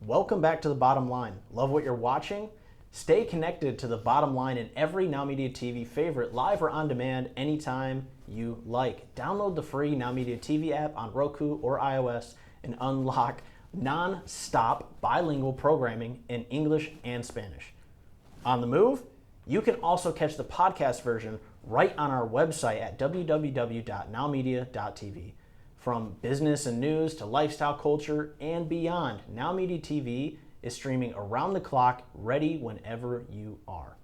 Welcome back to The Bottom Line. Love what you're watching? Stay connected to The Bottom Line in every Now Media TV favorite, live or on demand, anytime you like. Download the free Now Media TV app on Roku or iOS and unlock non-stop bilingual programming in English and Spanish. On the move, you can also catch the podcast version right on our website at www.nowmedia.tv. From business and news to lifestyle culture and beyond, Now Media TV is streaming around the clock, ready whenever you are.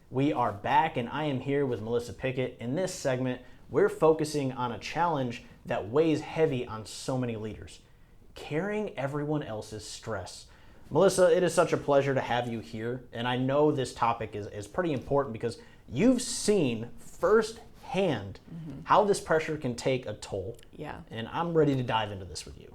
We are back, and I am here with Melissa Pickett. In this segment, we're focusing on a challenge that weighs heavy on so many leaders: carrying everyone else's stress. Melissa, it is such a pleasure to have you here, and I know this topic is pretty important because you've seen firsthand how this pressure can take a toll. Yeah. And I'm ready to dive into this with you.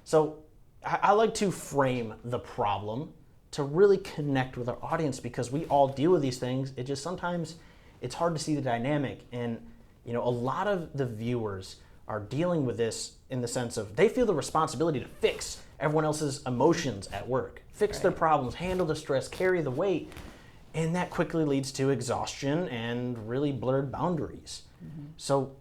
So I like to frame the problem to really connect with our audience, because we all deal with these things. It just sometimes it's hard to see the dynamic, and a lot of the viewers are dealing with this in the sense of they feel the responsibility to fix everyone else's emotions at work, fix their problems, handle the stress, carry the weight. And that quickly leads to exhaustion and really blurred boundaries. So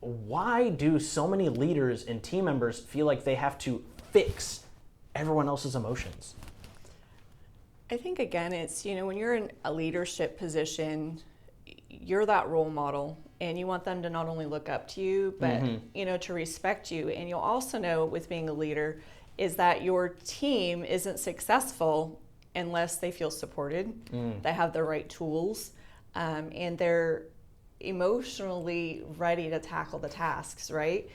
why do so many leaders and team members feel like they have to fix everyone else's emotions? I think, again, it's, when you're in a leadership position, you're that role model, and you want them to not only look up to you, but, to respect you. And you'll also know, with being a leader, is that your team isn't successful unless they feel supported, they have the right tools, and they're emotionally ready to tackle the tasks, right?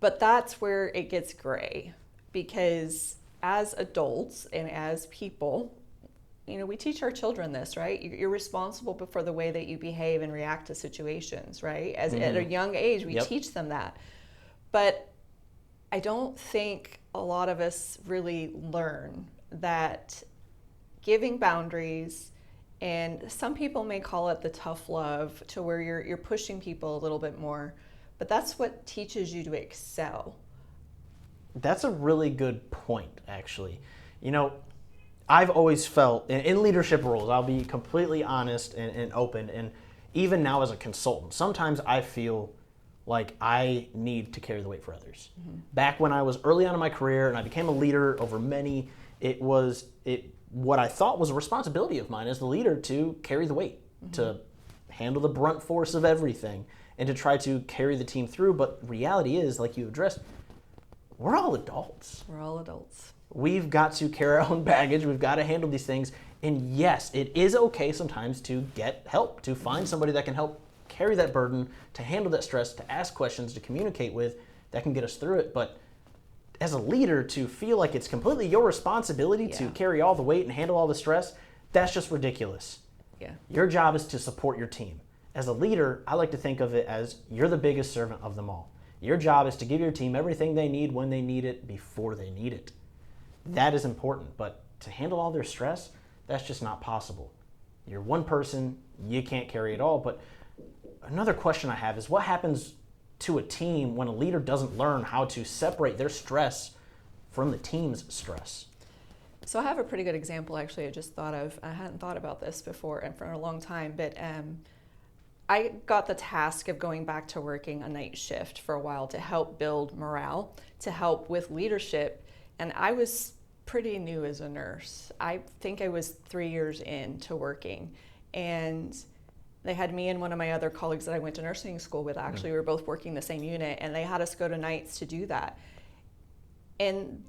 But that's where it gets gray, because as adults and as people, we teach our children this, right? You're responsible for the way that you behave and react to situations, right? At a young age, we teach them that. But I don't think a lot of us really learn that giving boundaries, and some people may call it the tough love, to where you're pushing people a little bit more, but that's what teaches you to excel. That's a really good point, actually. I've always felt in leadership roles, I'll be completely honest and open, and even now as a consultant, sometimes I feel like I need to carry the weight for others. Back when I was early on in my career and I became a leader over many, what I thought was a responsibility of mine as the leader to carry the weight, to handle the brunt force of everything, and to try to carry the team through. But reality is, like you addressed, we're all adults. We're all adults. We've got to carry our own baggage. We've got to handle these things. And yes, it is okay sometimes to get help, to find somebody that can help carry that burden, to handle that stress, to ask questions, to communicate with, that can get us through it. But as a leader, to feel like it's completely your responsibility to carry all the weight and handle all the stress, that's just ridiculous. Yeah. Your job is to support your team. As a leader, I like to think of it as you're the biggest servant of them all. Your job is to give your team everything they need when they need it, before they need it. That is important, but to handle all their stress, that's just not possible. You're one person, you can't carry it all. But another question I have is, what happens to a team when a leader doesn't learn how to separate their stress from the team's stress? So I have a pretty good example, actually, I just thought of. I hadn't thought about this before and for a long time, but I got the task of going back to working a night shift for a while to help build morale, to help with leadership. And I was pretty new as a nurse. I think I was 3 years into working, and they had me and one of my other colleagues that I went to nursing school with. Actually, we were both working the same unit, and they had us go to nights to do that. And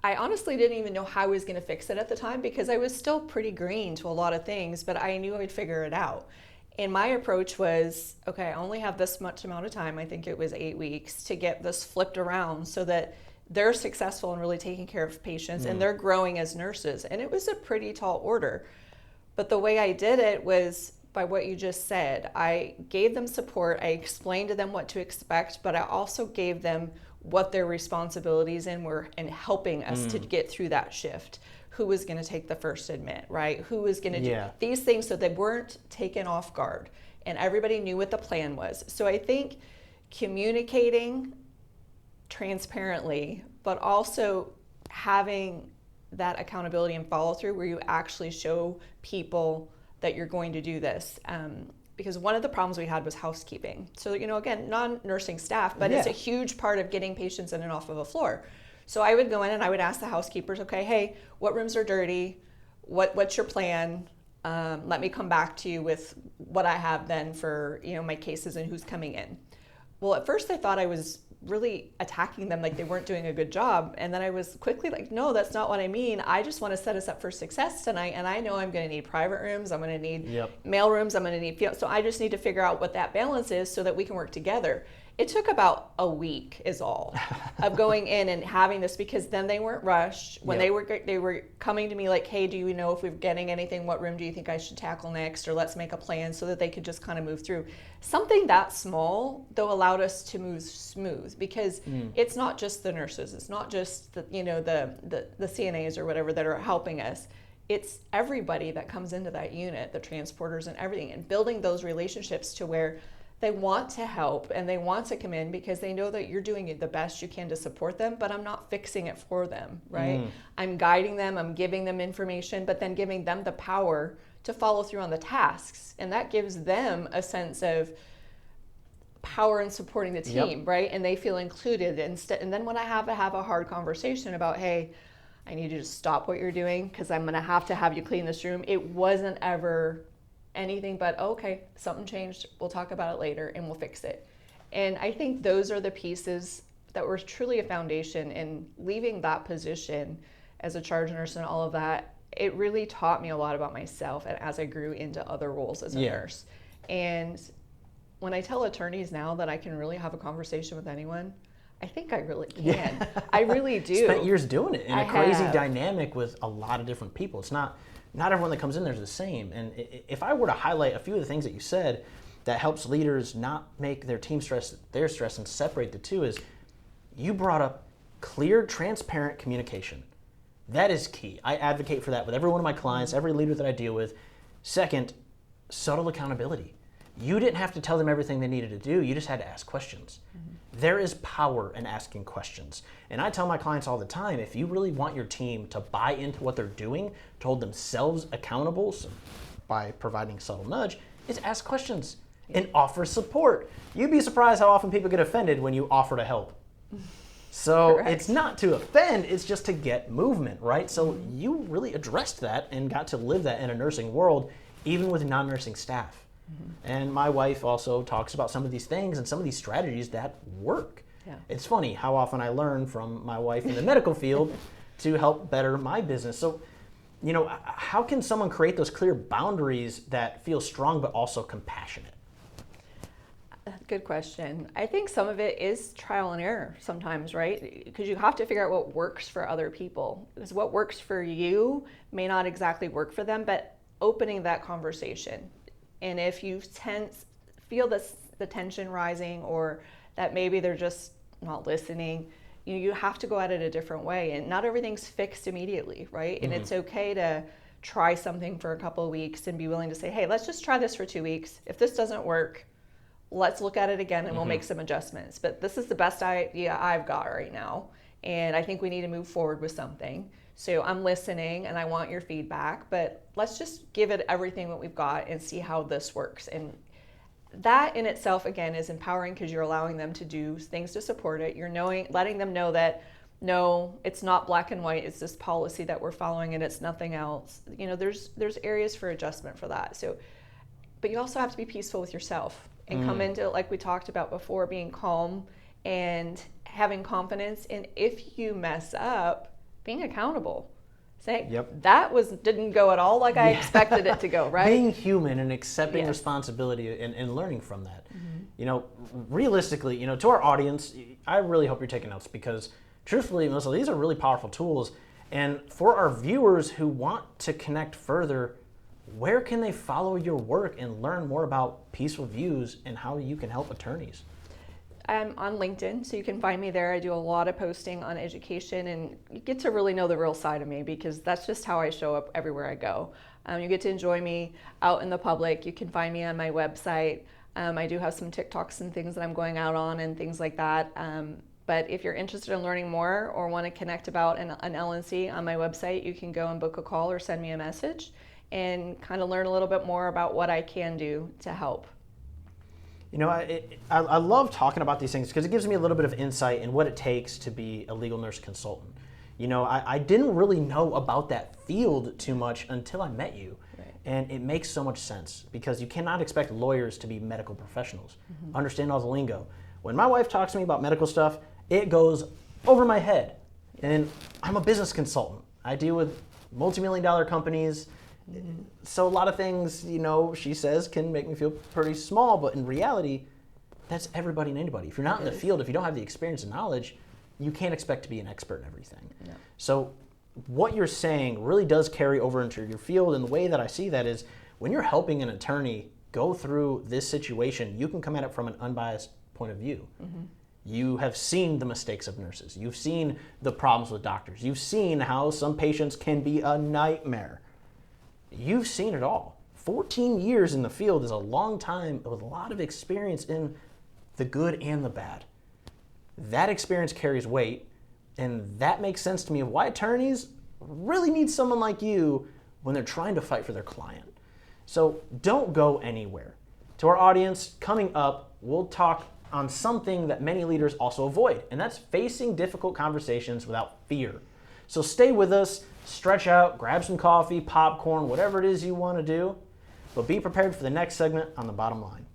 I honestly didn't even know how I was going to fix it at the time, because I was still pretty green to a lot of things, but I knew I would figure it out. And my approach was, okay, I only have this much amount of time, I think it was 8 weeks, to get this flipped around so that they're successful in really taking care of patients and they're growing as nurses. And it was a pretty tall order. But the way I did it was by what you just said. I gave them support. I explained to them what to expect, but I also gave them what their responsibilities were in helping us to get through that shift. Who was going to take the first admit, right? Who was going to do these things so they weren't taken off guard, and everybody knew what the plan was. So I think communicating transparently, but also having that accountability and follow through where you actually show people that you're going to do this. Because one of the problems we had was housekeeping. So, again, non-nursing staff, but it's a huge part of getting patients in and off of a floor. So I would go in and I would ask the housekeepers, okay, hey, what rooms are dirty? What's your plan? Let me come back to you with what I have then for, my cases and who's coming in. Well, at first I thought I was really attacking them like they weren't doing a good job. And then I was quickly like, no, that's not what I mean. I just want to set us up for success tonight. And I know I'm going to need private rooms. I'm going to need mail rooms. I'm going to need, so I just need to figure out what that balance is so that we can work together. It took about a week is all of going in and having this, because then they weren't rushed. When they were coming to me like, hey, do you know if we're getting anything? What room do you think I should tackle next? Or let's make a plan, so that they could just kind of move through. Something that small, though, allowed us to move smooth, because it's not just the nurses. It's not just the CNAs or whatever that are helping us. It's everybody that comes into that unit, the transporters and everything, and building those relationships to where they want to help and they want to come in because they know that you're doing the best you can to support them, but I'm not fixing it for them, right? I'm guiding them, I'm giving them information, but then giving them the power to follow through on the tasks. And that gives them a sense of power in supporting the team, right? And they feel included. And then when I have a hard conversation about, hey, I need you to stop what you're doing because I'm going to have you clean this room, it wasn't ever anything but, okay, something changed, we'll talk about it later and we'll fix it. And I think those are the pieces that were truly a foundation. In leaving that position as a charge nurse and all of that, it really taught me a lot about myself, and as I grew into other roles as a nurse. And when I tell attorneys now that I can really have a conversation with anyone, I think I really can. I really do. Spent years doing it in a crazy dynamic with a lot of different people. It's not everyone that comes in there is the same. And if I were to highlight a few of the things that you said that helps leaders not make their team stress their stress and separate the two, is you brought up clear, transparent communication. That is key. I advocate for that with every one of my clients, every leader that I deal with. Second, subtle accountability. You didn't have to tell them everything they needed to do. You just had to ask questions. There is power in asking questions. And I tell my clients all the time, if you really want your team to buy into what they're doing, to hold themselves accountable by providing a subtle nudge, is ask questions and offer support. You'd be surprised how often people get offended when you offer to help. So it's not to offend, it's just to get movement, right? So you really addressed that and got to live that in a nursing world, even with non-nursing staff. And my wife also talks about some of these things and some of these strategies that work. It's funny how often I learn from my wife in the medical field to help better my business. So, how can someone create those clear boundaries that feel strong but also compassionate? Good question. I think some of it is trial and error sometimes, right? Because you have to figure out what works for other people. Because what works for you may not exactly work for them, but opening that conversation. And if you feel the tension rising, or that maybe they're just not listening, you have to go at it a different way. And not everything's fixed immediately, right? And it's okay to try something for a couple of weeks and be willing to say, hey, let's just try this for 2 weeks. If this doesn't work, let's look at it again and we'll make some adjustments. But this is the best idea I've got right now. And I think we need to move forward with something. So I'm listening and I want your feedback, but let's just give it everything that we've got and see how this works. And that in itself, again, is empowering, because you're allowing them to do things to support it. You're letting them know that, no, it's not black and white. It's this policy that we're following and it's nothing else. There's areas for adjustment for that. So, but you also have to be peaceful with yourself and come into it, like we talked about before, being calm and having confidence. And if you mess up, being accountable, saying that didn't go at all like I expected it to go, right? Being human and accepting responsibility and learning from that. Realistically, to our audience, I really hope you're taking notes, because truthfully, Melissa, these are really powerful tools. And for our viewers who want to connect further, where can they follow your work and learn more about Peaceful Views and how you can help attorneys? I'm on LinkedIn, so you can find me there. I do a lot of posting on education, and you get to really know the real side of me, because that's just how I show up everywhere I go. You get to enjoy me out in the public. You can find me on my website. I do have some TikToks and things that I'm going out on and things like that. But if you're interested in learning more or want to connect about an LNC on my website, you can go and book a call or send me a message and kind of learn a little bit more about what I can do to help. You know, I love talking about these things because it gives me a little bit of insight in what it takes to be a legal nurse consultant. You know, I didn't really know about that field too much until I met you. Right. And it makes so much sense because you cannot expect lawyers to be medical professionals, understand all the lingo. When my wife talks to me about medical stuff, it goes over my head. And I'm a business consultant. I deal with multi-million-dollar companies. So a lot of things, you know, she says can make me feel pretty small, but in reality, that's everybody and anybody. If you're not in the field, if you don't have the experience and knowledge, you can't expect to be an expert in everything. No. So what you're saying really does carry over into your field, and the way that I see that is when you're helping an attorney go through this situation, you can come at it from an unbiased point of view. You have seen the mistakes of nurses. You've seen the problems with doctors. You've seen how some patients can be a nightmare. You've seen it all. 14 years in the field is a long time with a lot of experience in the good and the bad. That experience carries weight, and that makes sense to me of why attorneys really need someone like you when they're trying to fight for their client. So don't go anywhere. To our audience, coming up, we'll talk on something that many leaders also avoid, and that's facing difficult conversations without fear. So stay with us, stretch out, grab some coffee, popcorn, whatever it is you want to do, but be prepared for the next segment on The Bottom Line.